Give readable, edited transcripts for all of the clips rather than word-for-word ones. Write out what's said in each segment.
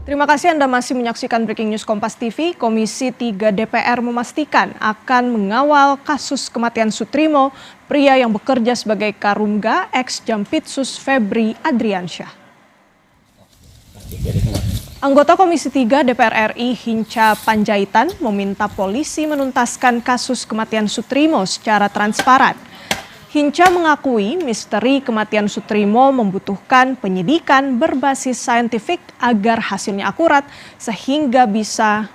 Terima kasih Anda masih menyaksikan Breaking News Kompas TV. Komisi 3 DPR memastikan akan mengawal kasus kematian Sutrimo, pria yang bekerja sebagai Karungga ex-Jampitsus Febri Adriansyah. Anggota Komisi 3 DPR RI Hinca Panjaitan meminta polisi menuntaskan kasus kematian Sutrimo secara transparan. Hinca mengakui misteri kematian Sutrimo membutuhkan penyidikan berbasis saintifik agar hasilnya akurat sehingga bisa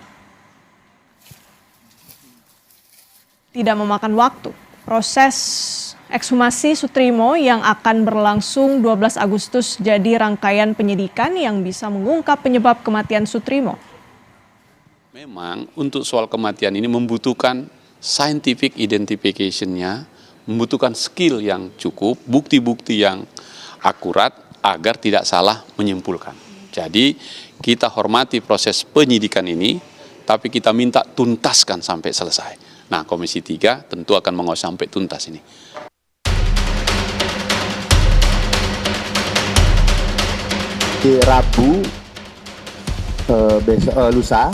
tidak memakan waktu. Proses ekshumasi Sutrimo yang akan berlangsung 12 Agustus jadi rangkaian penyidikan yang bisa mengungkap penyebab kematian Sutrimo. Memang untuk soal kematian ini membutuhkan scientific identification-nya, membutuhkan skill yang cukup, bukti-bukti yang akurat agar tidak salah menyimpulkan. Jadi kita hormati proses penyidikan ini, tapi kita minta tuntaskan sampai selesai. Nah, Komisi 3 tentu akan mengawal sampai tuntas ini. Di Rabu lusa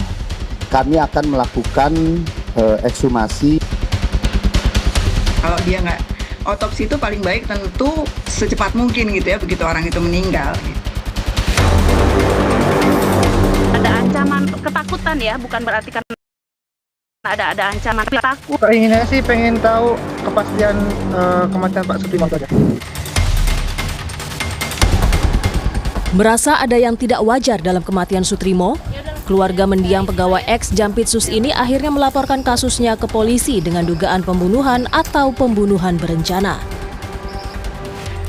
kami akan melakukan ekshumasi. Kalau dia nggak otopsi itu paling baik tentu secepat mungkin gitu ya, begitu orang itu meninggal. Ada ancaman ketakutan ya, bukan berarti kan ada ancaman takut. Keinginannya sih pengen tahu kepastian kematian Pak Sutrimo saja. Merasa ada yang tidak wajar dalam kematian Sutrimo, keluarga mendiang pegawai ex-Jampitsus ini akhirnya melaporkan kasusnya ke polisi dengan dugaan pembunuhan atau pembunuhan berencana.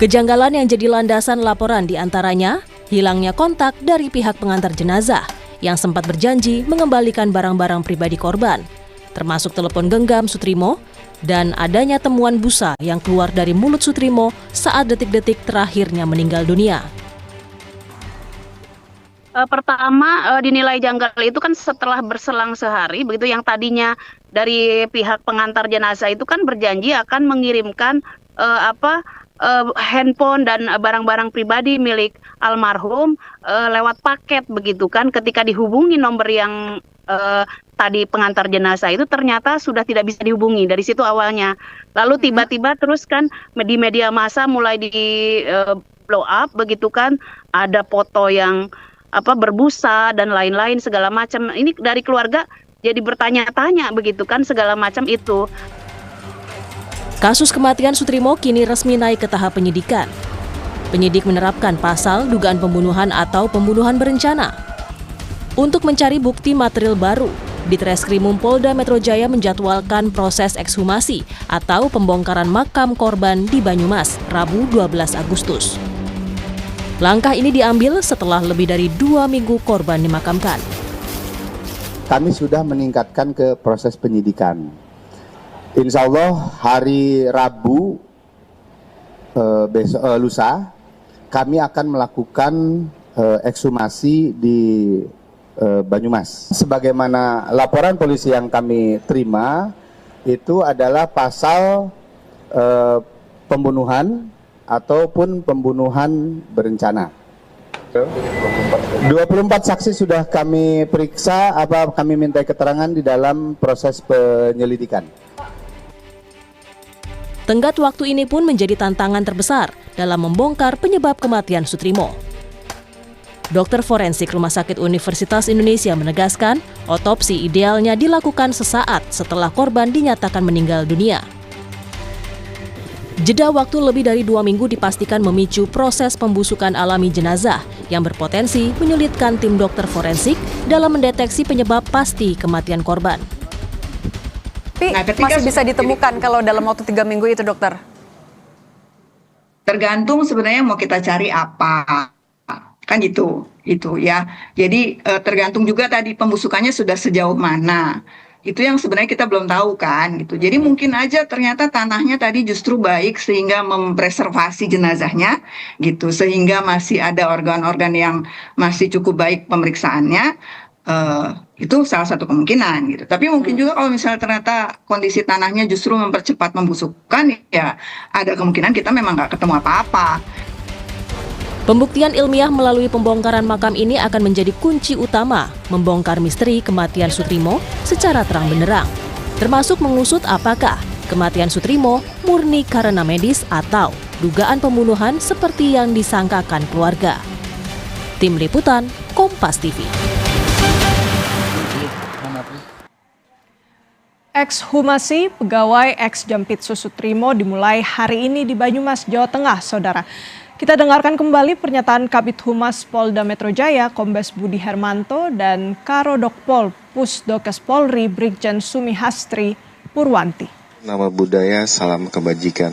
Kejanggalan yang jadi landasan laporan diantaranya hilangnya kontak dari pihak pengantar jenazah yang sempat berjanji mengembalikan barang-barang pribadi korban, termasuk telepon genggam Sutrimo dan adanya temuan busa yang keluar dari mulut Sutrimo saat detik-detik terakhirnya meninggal dunia. Pertama dinilai janggal itu kan setelah berselang sehari, begitu yang tadinya dari pihak pengantar jenazah itu kan berjanji akan mengirimkan handphone dan barang-barang pribadi milik almarhum lewat paket begitu kan. Ketika dihubungi nomor yang tadi pengantar jenazah itu ternyata sudah tidak bisa dihubungi dari situ awalnya. Lalu tiba-tiba terus kan di media massa mulai di blow up begitu kan, ada foto yang berbusa dan lain-lain segala macam. Ini dari keluarga jadi bertanya-tanya begitu kan segala macam itu. Kasus kematian Sutrimo kini resmi naik ke tahap penyidikan. Penyidik menerapkan pasal dugaan pembunuhan atau pembunuhan berencana. Untuk mencari bukti material baru, Ditreskrimum Polda Metro Jaya menjadwalkan proses ekshumasi atau pembongkaran makam korban di Banyumas, Rabu 12 Agustus. Langkah ini diambil setelah lebih dari 2 minggu korban dimakamkan. Kami sudah meningkatkan ke proses penyidikan. Insya Allah hari Rabu lusa kami akan melakukan ekshumasi di Banyumas. Sebagaimana laporan polisi yang kami terima, itu adalah pasal pembunuhan ataupun pembunuhan berencana. 24 saksi sudah kami periksa, kami minta keterangan di dalam proses penyelidikan. Tenggat waktu ini pun menjadi tantangan terbesar dalam membongkar penyebab kematian Sutrimo. Dokter forensik Rumah Sakit Universitas Indonesia menegaskan, otopsi idealnya dilakukan sesaat setelah korban dinyatakan meninggal dunia. Jeda waktu lebih dari 2 minggu dipastikan memicu proses pembusukan alami jenazah yang berpotensi menyulitkan tim dokter forensik dalam mendeteksi penyebab pasti kematian korban. Tapi masih bisa ditemukan kalau dalam waktu 3 minggu itu, dokter? Tergantung sebenarnya mau kita cari apa. Kan gitu ya. Jadi tergantung juga tadi pembusukannya sudah sejauh mana. Itu yang sebenarnya kita belum tahu kan gitu. Jadi mungkin aja ternyata tanahnya tadi justru baik sehingga mempreservasi jenazahnya gitu, sehingga masih ada organ-organ yang masih cukup baik pemeriksaannya. Itu salah satu kemungkinan gitu. Tapi mungkin juga kalau misalnya ternyata kondisi tanahnya justru mempercepat pembusukan, ya ada kemungkinan kita memang nggak ketemu apa-apa. Pembuktian ilmiah melalui pembongkaran makam ini akan menjadi kunci utama membongkar misteri kematian Soetrimo secara terang benderang, termasuk mengusut apakah kematian Soetrimo murni karena medis atau dugaan pembunuhan seperti yang disangkakan keluarga. Tim Liputan, Kompas TV. Ekshumasi pegawai ex-Jampitsus Soetrimo dimulai hari ini di Banyumas, Jawa Tengah, Saudara. Kita dengarkan kembali pernyataan Kabid Humas Polda Metro Jaya, Kombes Budi Hermanto, dan Karodokpol Pusdokes Polri, Brigjen Sumihastri Purwanti. Nama budaya, salam kebajikan.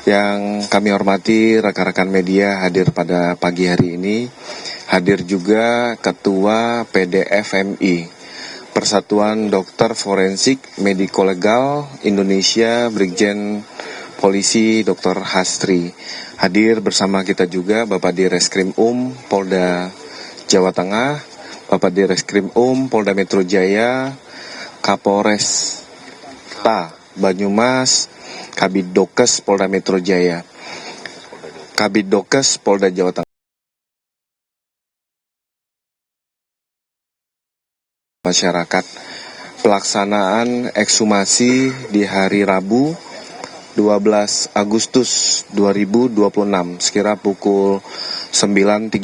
Yang kami hormati rekan-rekan media hadir pada pagi hari ini, hadir juga Ketua PDFMI, Persatuan Dokter Forensik Mediko Legal Indonesia, Brigjen Polisi Dr. Hastri. Hadir bersama kita juga Bapak Direskrim Polda Jawa Tengah, Bapak Direskrim Polda Metro Jaya, Kapolres Banyumas, Kabid Dokes Polda Metro Jaya, Kabid Dokes Polda Jawa Tengah. Masyarakat, pelaksanaan ekshumasi di hari Rabu 12 Agustus 2026 sekira pukul 9.30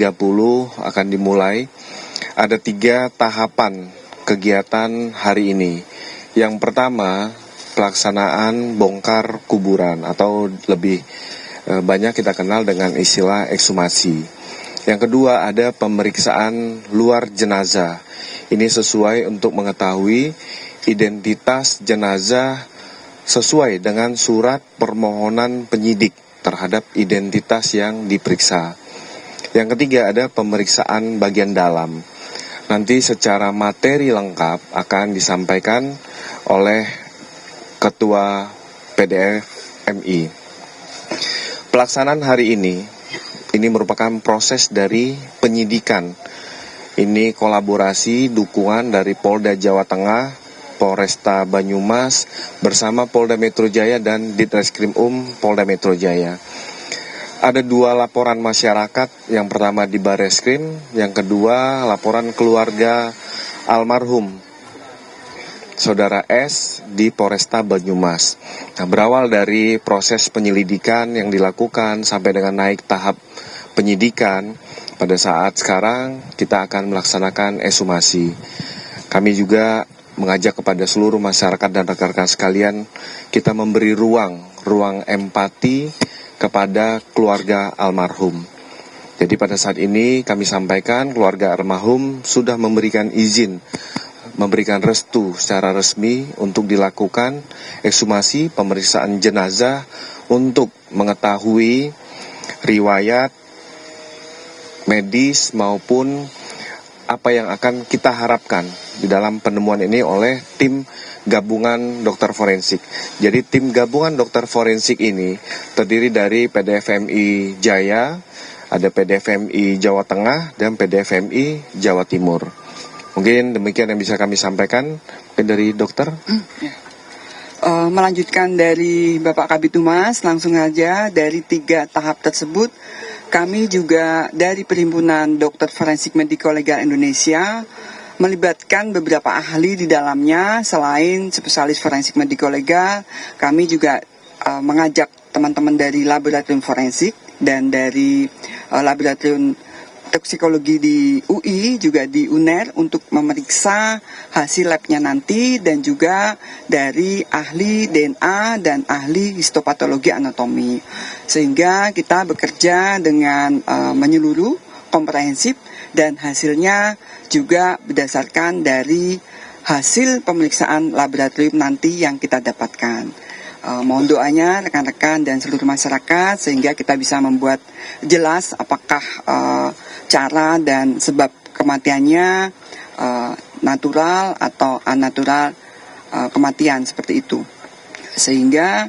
akan dimulai. Ada 3 tahapan kegiatan hari ini. Yang pertama, pelaksanaan bongkar kuburan atau lebih banyak kita kenal dengan istilah ekshumasi. Yang kedua, ada pemeriksaan luar jenazah. Ini sesuai untuk mengetahui identitas jenazah sesuai dengan surat permohonan penyidik terhadap identitas yang diperiksa. Yang ketiga, ada pemeriksaan bagian dalam. Nanti secara materi lengkap akan disampaikan oleh Ketua PDFMI. Pelaksanaan hari ini merupakan proses dari penyidikan. Ini kolaborasi dukungan dari Polda Jawa Tengah, Polresta Banyumas bersama Polda Metro Jaya dan Ditreskrim Polda Metro Jaya. Ada 2 laporan masyarakat, yang pertama di Bareskrim, yang kedua laporan keluarga almarhum Saudara S di Polresta Banyumas. Nah, berawal dari proses penyelidikan yang dilakukan sampai dengan naik tahap penyidikan, pada saat sekarang kita akan melaksanakan ekshumasi. Kami juga mengajak kepada seluruh masyarakat dan rekan-rekan sekalian, kita memberi ruang empati kepada keluarga almarhum. Jadi pada saat ini kami sampaikan keluarga almarhum sudah memberikan izin, memberikan restu secara resmi untuk dilakukan ekshumasi pemeriksaan jenazah untuk mengetahui riwayat medis maupun apa yang akan kita harapkan di dalam penemuan ini oleh tim gabungan dokter forensik. Jadi tim gabungan dokter forensik ini terdiri dari PDFMI Jaya, ada PDFMI Jawa Tengah, dan PDFMI Jawa Timur. Mungkin demikian yang bisa kami sampaikan. Mungkin dari dokter. Melanjutkan dari Bapak Kabid Humas, langsung saja dari 3 tahap tersebut, kami juga dari Perhimpunan Dokter Forensik Mediko Legal Indonesia melibatkan beberapa ahli di dalamnya. Selain spesialis forensik mediko legal, kami juga mengajak teman-teman dari laboratorium forensik dan dari laboratorium toksikologi di UI, juga di UNER untuk memeriksa hasil labnya nanti, dan juga dari ahli DNA dan ahli histopatologi anatomi. Sehingga kita bekerja dengan menyeluruh, komprehensif, dan hasilnya juga berdasarkan dari hasil pemeriksaan laboratorium nanti yang kita dapatkan. Mohon doanya rekan-rekan dan seluruh masyarakat sehingga kita bisa membuat jelas apakah cara dan sebab kematiannya natural atau unnatural kematian seperti itu. Sehingga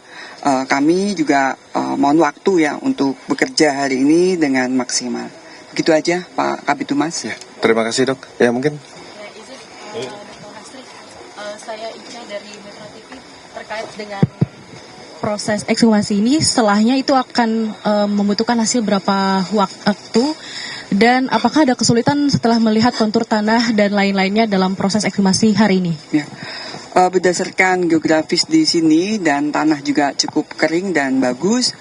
kami juga mohon waktu ya untuk bekerja hari ini dengan maksimal. Begitu aja Pak Kabid Humas. Ya, terima kasih dok. Ya mungkin. Saya Ica dari Metro TV terkait dengan proses ekshumasi ini setelahnya itu akan membutuhkan hasil berapa waktu, dan apakah ada kesulitan setelah melihat kontur tanah dan lain-lainnya dalam proses ekshumasi hari ini? Ya. Berdasarkan geografis di sini dan tanah juga cukup kering dan bagus,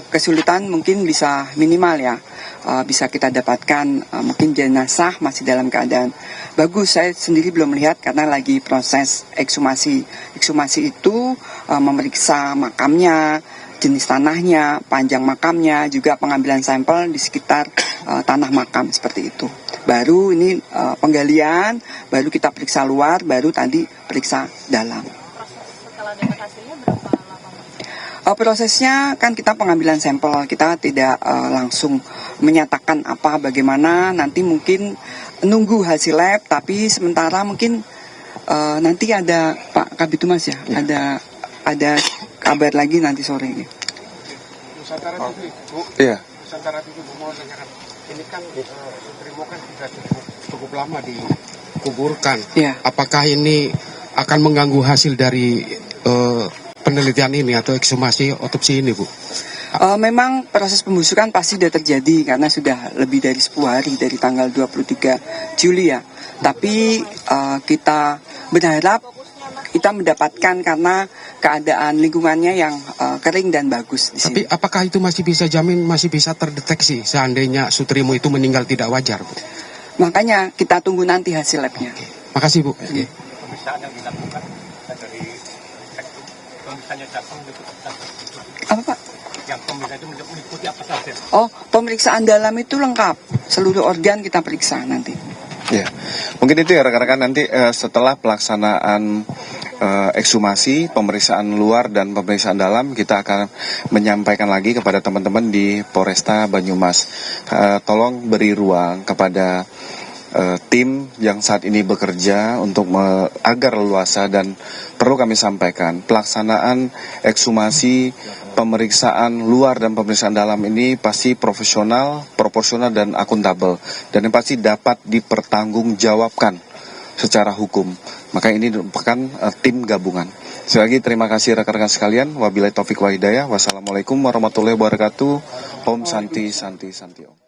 kesulitan mungkin bisa minimal ya. Bisa kita dapatkan mungkin jenazah masih dalam keadaan bagus. Saya sendiri belum melihat karena lagi proses ekshumasi. Ekshumasi itu memeriksa makamnya, jenis tanahnya, panjang makamnya, juga pengambilan sampel di sekitar tanah makam seperti itu. Baru ini penggalian, baru kita periksa luar, baru tadi periksa dalam. Setelah dapat hasilnya berapa lama? Prosesnya kan kita pengambilan sampel, kita tidak langsung menyatakan apa bagaimana, nanti mungkin nunggu hasil lab, tapi sementara mungkin nanti ada Pak Kabid Humas ya, ada kabar lagi nanti sore ini. Nusantara TV, Bu. Iya. Nusantara TV, Bu, mau tanyakan. Ini kan Sutrimo kan sudah cukup lama dikuburkan. Iya. Apakah ini akan mengganggu hasil dari penelitian ini atau ekshumasi otopsi ini, Bu? Memang proses pembusukan pasti sudah terjadi karena sudah lebih dari 10 hari dari tanggal 23 Juli ya. Tapi kita berharap kita mendapatkan karena keadaan lingkungannya yang kering dan bagus di sini. Tapi apakah itu masih bisa masih bisa terdeteksi seandainya Sutrimo itu meninggal tidak wajar, Bu? Makanya kita tunggu nanti hasil labnya. Makasih, Bu. Pemeriksaan yang dilakukan dari misalnya datang apa Pak? Yang pemeriksaan itu meliputi apa saja? Pemeriksaan dalam itu lengkap. Seluruh organ kita periksa nanti. Ya, mungkin itu ya rekan-rekan, nanti setelah pelaksanaan ekshumasi, pemeriksaan luar dan pemeriksaan dalam, kita akan menyampaikan lagi kepada teman-teman di Polresta Banyumas. Tolong beri ruang kepada tim yang saat ini bekerja untuk agar leluasa, dan perlu kami sampaikan pelaksanaan ekshumasi, pemeriksaan luar dan pemeriksaan dalam ini pasti profesional, proporsional dan akuntabel, dan yang pasti dapat dipertanggungjawabkan secara hukum. Maka ini merupakan tim gabungan. Sekali lagi terima kasih rekan-rekan sekalian. Wabillahi taufik wa hidayah. Wassalamualaikum warahmatullahi wabarakatuh. Om Santi Santi Santi Om.